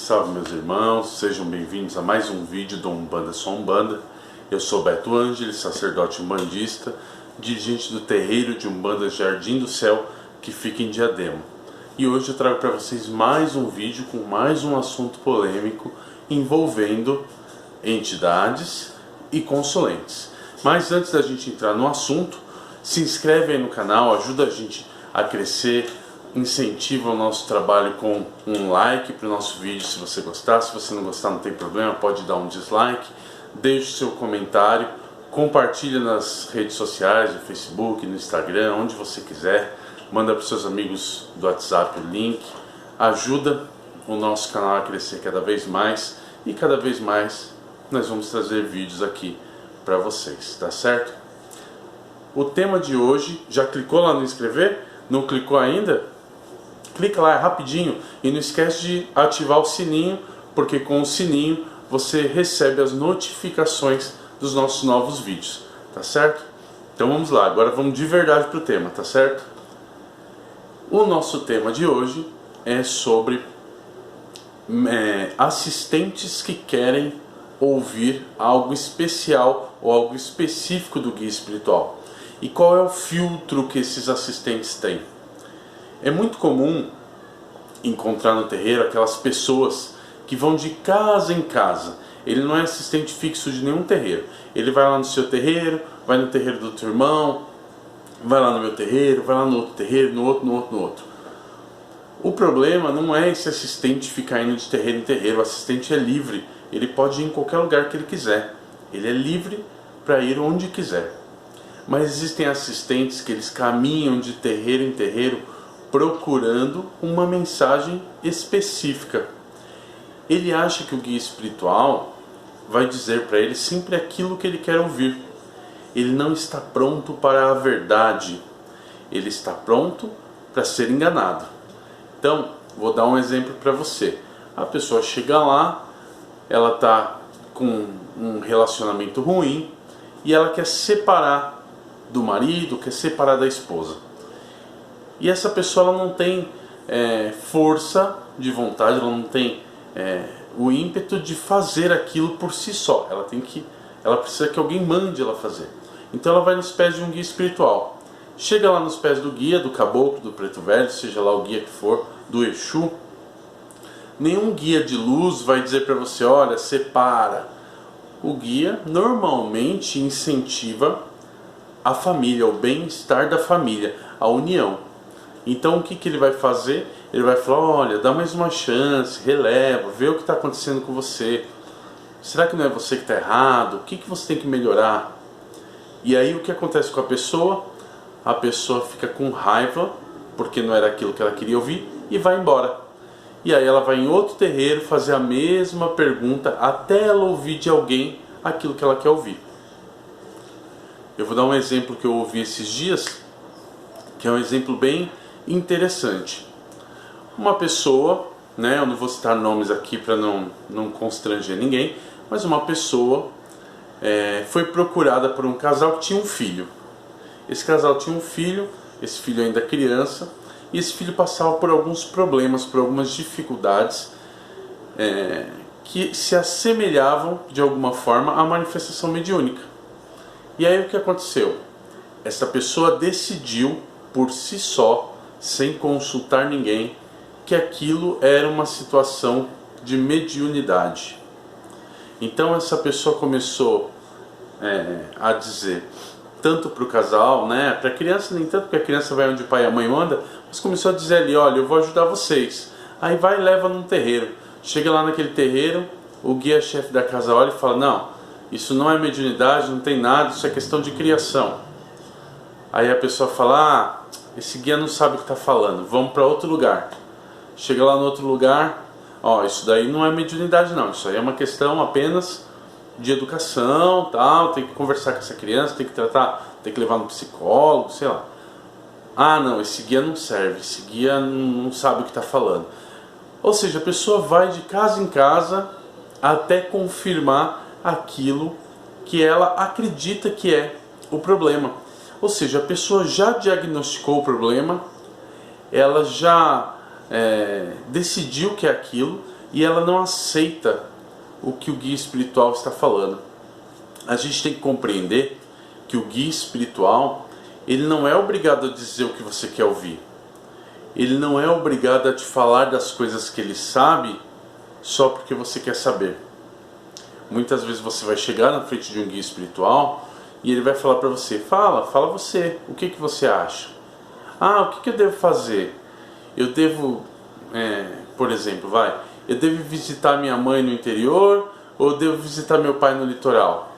Salve meus irmãos, sejam bem-vindos a mais um vídeo do Umbanda Só Umbanda. Eu sou Beto Ângeles, sacerdote umbandista, dirigente do terreiro de Umbanda Jardim do Céu, que fica em Diadema. E hoje eu trago para vocês mais um vídeo com mais um assunto polêmico envolvendo entidades e consulentes. Mas antes da gente entrar no assunto, se inscreve aí no canal, ajuda a gente a crescer, incentiva o nosso trabalho com um like para o nosso vídeo se você gostar. Se você não gostar, não tem problema, pode dar um dislike, deixe seu comentário, compartilha nas redes sociais, no Facebook, no Instagram, onde você quiser, manda para os seus amigos do WhatsApp o link, ajuda o nosso canal a crescer cada vez mais e cada vez mais nós vamos trazer vídeos aqui para vocês, tá certo? O tema de hoje, já clicou lá no inscrever? Não clicou ainda? Clica lá, é rapidinho, e não esquece de ativar o sininho, porque com o sininho você recebe as notificações dos nossos novos vídeos, tá certo? Então vamos lá, agora vamos de verdade para o tema, tá certo? O nosso tema de hoje é sobre assistentes que querem ouvir algo especial ou algo específico do guia espiritual. E qual é o filtro que esses assistentes têm? É muito comum encontrar no terreiro aquelas pessoas que vão de casa em casa. Ele não é assistente fixo de nenhum terreiro. Ele vai lá no seu terreiro, vai no terreiro do teu irmão, vai lá no meu terreiro, vai lá no outro terreiro, no outro. O problema não é esse assistente ficar indo de terreiro em terreiro. O assistente é livre. Ele pode ir em qualquer lugar que ele quiser. Ele é livre para ir onde quiser. Mas existem assistentes que eles caminham de terreiro em terreiro procurando uma mensagem específica. Ele acha que o guia espiritual vai dizer para ele sempre aquilo que ele quer ouvir. Ele não está pronto para a verdade. Ele está pronto para ser enganado. Então, vou dar um exemplo para você. A pessoa chega lá, ela está com um relacionamento ruim e ela quer separar do marido, quer separar da esposa. E essa pessoa ela não tem força de vontade, ela não tem o ímpeto de fazer aquilo por si só. Ela precisa que alguém mande ela fazer. Então ela vai nos pés de um guia espiritual. Chega lá nos pés do guia, do caboclo, do preto velho, seja lá o guia que for, do Exu. Nenhum guia de luz vai dizer para você, olha, separa. O guia normalmente incentiva a família, o bem-estar da família, a união. Então o que ele vai fazer? Ele vai falar, olha, dá mais uma chance, releva, vê o que está acontecendo com você. Será que não é você que está errado? O que você tem que melhorar? E aí o que acontece com a pessoa? A pessoa fica com raiva, porque não era aquilo que ela queria ouvir, e vai embora. E aí ela vai em outro terreiro fazer a mesma pergunta, até ela ouvir de alguém aquilo que ela quer ouvir. Eu vou dar um exemplo que eu ouvi esses dias, que é um exemplo bem interessante. Uma pessoa, eu não vou citar nomes aqui para não constranger ninguém, mas uma pessoa foi procurada por um casal que tinha um filho. Esse casal tinha um filho, esse filho ainda criança, e esse filho passava por alguns problemas, por algumas dificuldades que se assemelhavam de alguma forma à manifestação mediúnica. E aí o que aconteceu? Essa pessoa decidiu por si só, sem consultar ninguém, que aquilo era uma situação de mediunidade. Então essa pessoa começou a dizer, tanto para o casal, para a criança nem tanto, porque a criança vai onde o pai e a mãe mandam, mas começou a dizer ali, olha, eu vou ajudar vocês. Aí vai e leva num terreiro. Chega lá naquele terreiro, o guia-chefe da casa olha e fala, não, isso não é mediunidade, não tem nada, isso é questão de criação. Aí a pessoa fala, esse guia não sabe o que está falando, vamos para outro lugar. Chega lá no outro lugar, isso daí não é mediunidade não, isso aí é uma questão apenas de educação, tal, tem que conversar com essa criança, tem que tratar, tem que levar no psicólogo, sei lá. Não, esse guia não serve, esse guia não sabe o que está falando. Ou seja, a pessoa vai de casa em casa até confirmar aquilo que ela acredita que é o problema. Ou seja, a pessoa já diagnosticou o problema, ela já decidiu que é aquilo, e ela não aceita o que o guia espiritual está falando. A gente tem que compreender que o guia espiritual, ele não é obrigado a dizer o que você quer ouvir. Ele não é obrigado a te falar das coisas que ele sabe só porque você quer saber. Muitas vezes você vai chegar na frente de um guia espiritual e ele vai falar para você: fala você, o que você acha? Ah, o que eu devo fazer? Eu devo, por exemplo, eu devo visitar minha mãe no interior ou devo visitar meu pai no litoral?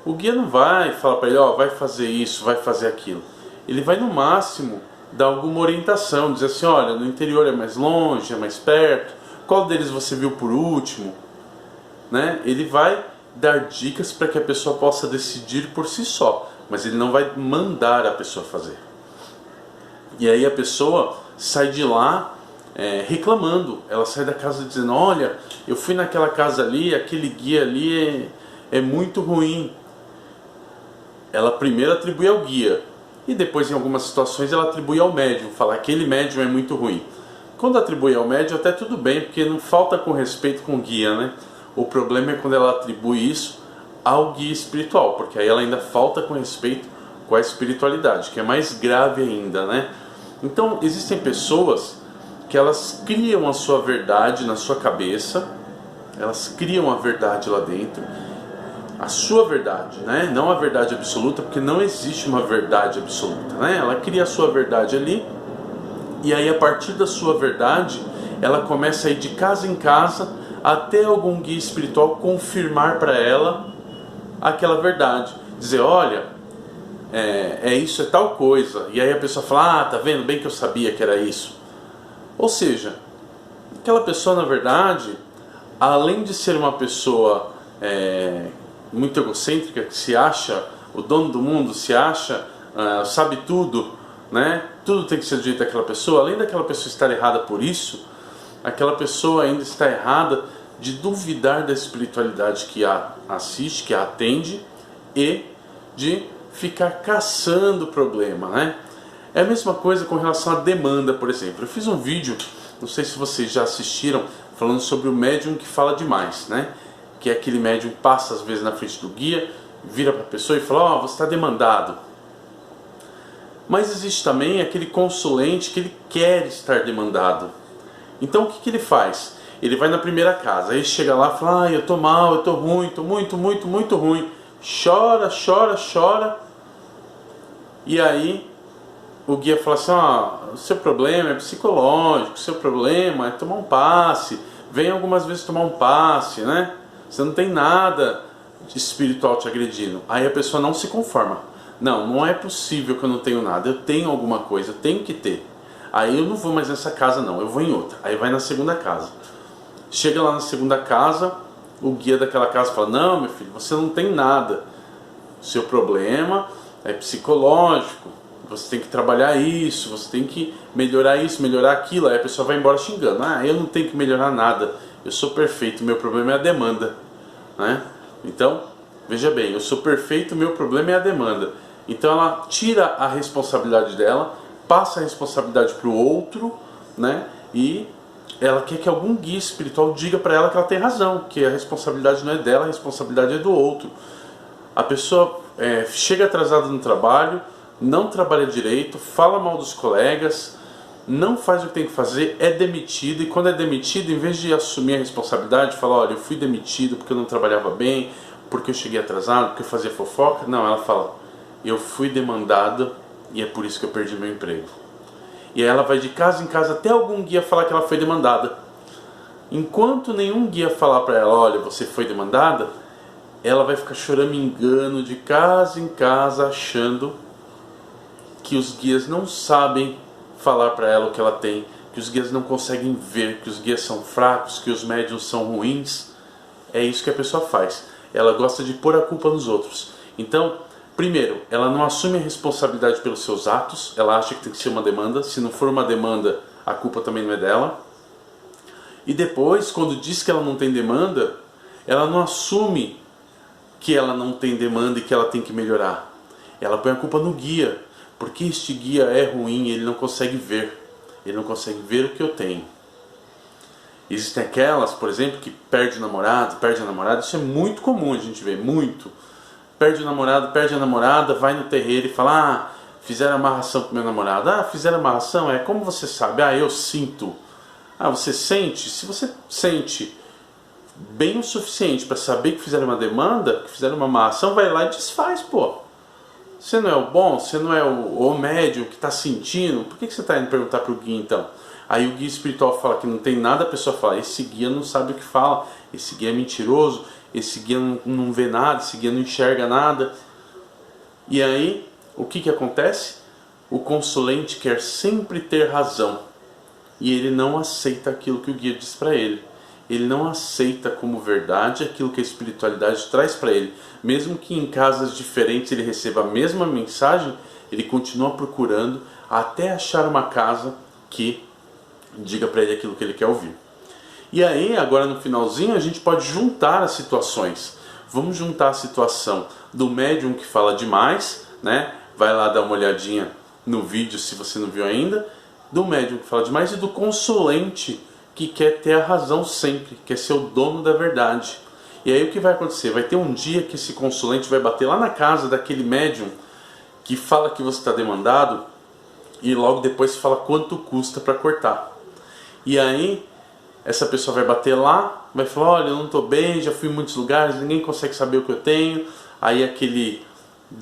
O guia não vai falar para ele: vai fazer isso, vai fazer aquilo. Ele vai no máximo dar alguma orientação, dizer assim: olha, no interior é mais longe, é mais perto, qual deles você viu por último? Né? Ele vai dar dicas para que a pessoa possa decidir por si só, mas ele não vai mandar a pessoa fazer. E aí a pessoa sai de lá reclamando, ela sai da casa dizendo: olha, eu fui naquela casa ali, aquele guia ali é muito ruim. Ela primeiro atribui ao guia e depois, em algumas situações, ela atribui ao médium, fala: aquele médium é muito ruim. Quando atribui ao médium, até tudo bem, porque não falta com respeito com o guia, né? O problema é quando ela atribui isso ao guia espiritual, porque aí ela ainda falta com respeito com a espiritualidade, que é mais grave ainda, né? Então, existem pessoas que elas criam a sua verdade na sua cabeça, elas criam a verdade lá dentro, a sua verdade, né? Não a verdade absoluta, porque não existe uma verdade absoluta, né? Ela cria a sua verdade ali, e aí a partir da sua verdade, ela começa a ir de casa em casa, até algum guia espiritual confirmar para ela aquela verdade, dizer: olha, isso, é tal coisa. E aí a pessoa fala: tá vendo, bem que eu sabia que era isso. Ou seja, aquela pessoa, na verdade, além de ser uma pessoa muito egocêntrica, que se acha o dono do mundo, se acha, sabe tudo, né? Tudo tem que ser do jeito daquela pessoa. Além daquela pessoa estar errada por isso, aquela pessoa ainda está errada de duvidar da espiritualidade que a assiste, que a atende, e de ficar caçando problema, né? É a mesma coisa com relação à demanda, por exemplo. Eu fiz um vídeo, não sei se vocês já assistiram, falando sobre o médium que fala demais, né? Que é aquele médium que passa às vezes na frente do guia, vira para a pessoa e fala: você está demandado. Mas existe também aquele consulente que ele quer estar demandado. Então o que ele faz? Ele vai na primeira casa, aí chega lá e fala: eu tô mal, eu tô ruim, tô muito ruim. Chora. E aí o guia fala assim: o seu problema é psicológico, o seu problema é tomar um passe. Vem algumas vezes tomar um passe, né? Você não tem nada de espiritual te agredindo. Aí a pessoa não se conforma. Não é possível que eu não tenho nada. Eu tenho alguma coisa, eu tenho que ter. Aí eu não vou mais nessa casa não, eu vou em outra. Aí vai na segunda casa. Chega lá na segunda casa, o guia daquela casa fala: não, meu filho, você não tem nada. O seu problema é psicológico. Você tem que trabalhar isso, você tem que melhorar isso, melhorar aquilo. Aí a pessoa vai embora xingando: eu não tenho que melhorar nada, eu sou perfeito, meu problema é a demanda, né? Então, veja bem, eu sou perfeito, meu problema é a demanda. Então ela tira a responsabilidade dela, passa a responsabilidade para o outro, né? E ela quer que algum guia espiritual diga para ela que ela tem razão, que a responsabilidade não é dela, a responsabilidade é do outro. A pessoa chega atrasada no trabalho, não trabalha direito, fala mal dos colegas, não faz o que tem que fazer, é demitido. E quando é demitido, em vez de assumir a responsabilidade, fala: olha, eu fui demitido porque eu não trabalhava bem, porque eu cheguei atrasado, porque eu fazia fofoca. Não, ela fala: eu fui demandada e é por isso que eu perdi meu emprego. E aí ela vai de casa em casa até algum guia falar que ela foi demandada. Enquanto nenhum guia falar para ela: olha, você foi demandada, ela vai ficar choramingando de casa em casa, achando que os guias não sabem falar para ela o que ela tem, que os guias não conseguem ver, que os guias são fracos, que os médiuns são ruins. É isso que a pessoa faz. Ela gosta de pôr a culpa nos outros. Então, primeiro, ela não assume a responsabilidade pelos seus atos, ela acha que tem que ser uma demanda. Se não for uma demanda, a culpa também não é dela. E depois, quando diz que ela não tem demanda, ela não assume que ela não tem demanda e que ela tem que melhorar. Ela põe a culpa no guia, porque este guia é ruim, ele não consegue ver. Ele não consegue ver o que eu tenho. Existem aquelas, por exemplo, que perde o namorado, perde a namorada. Isso é muito comum, a gente vê, muito. Perde o namorado, perde a namorada, vai no terreiro e fala: ah, fizeram amarração com meu namorado. Ah, fizeram amarração? Como você sabe? Ah, eu sinto. Ah, você sente? Se você sente bem o suficiente para saber que fizeram uma demanda, que fizeram uma amarração, vai lá e desfaz, pô. Você não é o bom? Você não é o médium que está sentindo? Por que você está indo perguntar para o guia então? Aí o guia espiritual fala que não tem nada, a pessoa fala: esse guia não sabe o que fala, esse guia é mentiroso, esse guia não vê nada, esse guia não enxerga nada. E aí, o que acontece? O consulente quer sempre ter razão e ele não aceita aquilo que o guia diz para ele. Ele não aceita como verdade aquilo que a espiritualidade traz para ele. Mesmo que em casas diferentes ele receba a mesma mensagem, ele continua procurando até achar uma casa que diga para ele aquilo que ele quer ouvir. E aí, agora no finalzinho, a gente pode juntar as situações. Vamos juntar a situação do médium que fala demais, né? Vai lá dar uma olhadinha no vídeo se você não viu ainda. Do médium que fala demais e do consulente que quer ter a razão sempre, quer ser o dono da verdade. E aí o que vai acontecer? Vai ter um dia que esse consulente vai bater lá na casa daquele médium que fala que você está demandado e logo depois fala quanto custa para cortar. E aí essa pessoa vai bater lá, vai falar: olha, eu não estou bem, já fui em muitos lugares, ninguém consegue saber o que eu tenho. Aí aquele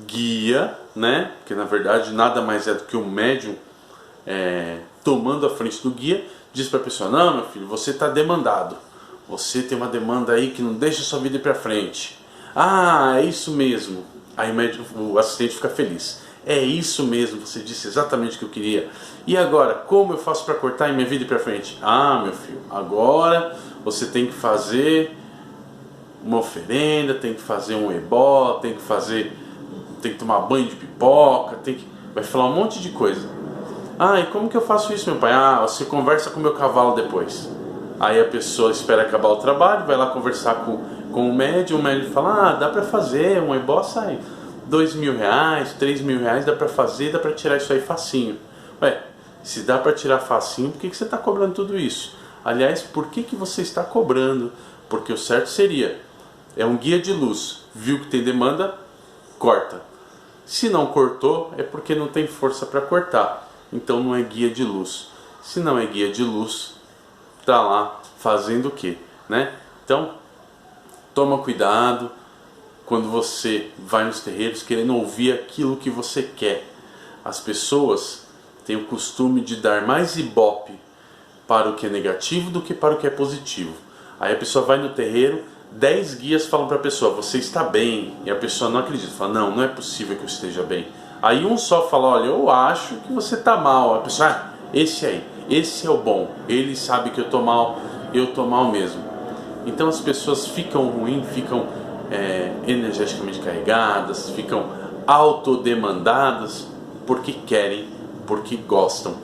guia, né, que na verdade nada mais é do que o médium tomando a frente do guia, diz para a pessoa: não, meu filho, você está demandado, você tem uma demanda aí que não deixa a sua vida ir para frente. Ah, é isso mesmo. Aí o assistente fica feliz: é isso mesmo, você disse exatamente o que eu queria. E agora, como eu faço para cortar e minha vida ir para frente? Ah, meu filho, agora você tem que fazer uma oferenda, tem que fazer um ebó, tem que tomar banho de pipoca, vai falar um monte de coisa. Ah, e como que eu faço isso, meu pai? Ah, você conversa com o meu cavalo depois. Aí a pessoa espera acabar o trabalho, vai lá conversar com o médium fala: ah, dá pra fazer, um ebó sai R$2.000, R$3.000, dá pra fazer, dá pra tirar isso aí facinho. Ué, se dá pra tirar facinho, por que você está cobrando tudo isso? Aliás, por que você está cobrando? Porque o certo seria, é um guia de luz, viu que tem demanda, corta. Se não cortou, é porque não tem força para cortar. Então não é guia de luz. Se não é guia de luz, tá lá fazendo o quê, né? Então, toma cuidado quando você vai nos terreiros querendo ouvir aquilo que você quer. As pessoas têm o costume de dar mais ibope para o que é negativo do que para o que é positivo. Aí a pessoa vai no terreiro, 10 guias falam para a pessoa: você está bem, e a pessoa não acredita, fala: não, não é possível que eu esteja bem. Aí um só fala: olha, eu acho que você está mal. A pessoa: ah, esse aí, esse é o bom, ele sabe que eu estou mal mesmo. Então as pessoas ficam ruins, ficam energeticamente carregadas, ficam autodemandadas porque querem, porque gostam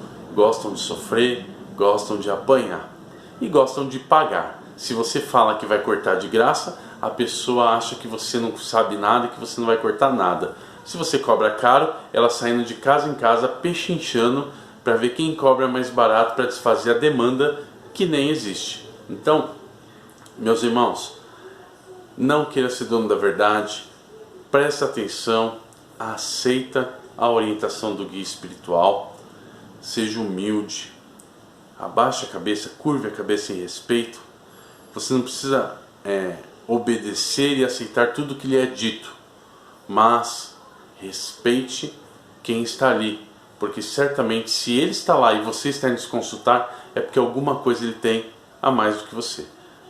de sofrer, gostam de apanhar e gostam de pagar. Se você fala que vai cortar de graça, a pessoa acha que você não sabe nada, que você não vai cortar nada. Se você cobra caro, ela saindo de casa em casa pechinchando para ver quem cobra mais barato para desfazer a demanda que nem existe. Então, meus irmãos, não queira ser dono da verdade, presta atenção, aceita a orientação do guia espiritual, seja humilde, abaixe a cabeça, curve a cabeça em respeito. Você não precisa obedecer e aceitar tudo que lhe é dito, mas respeite quem está ali, porque certamente se ele está lá e você está indo se consultar, é porque alguma coisa ele tem a mais do que você,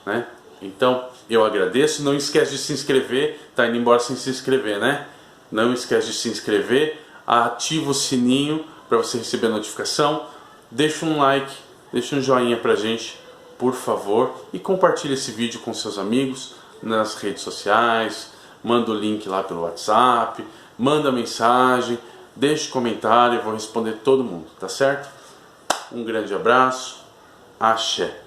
né? Então, eu agradeço. Não esquece de se inscrever. Tá indo embora sem se inscrever, né? Não esquece de se inscrever. Ativa o sininho para você receber a notificação. Deixa um like, deixa um joinha pra gente, por favor. E compartilhe esse vídeo com seus amigos nas redes sociais. Manda o link lá pelo WhatsApp. Manda mensagem. Deixe comentário. Eu vou responder todo mundo, tá certo? Um grande abraço. Axé.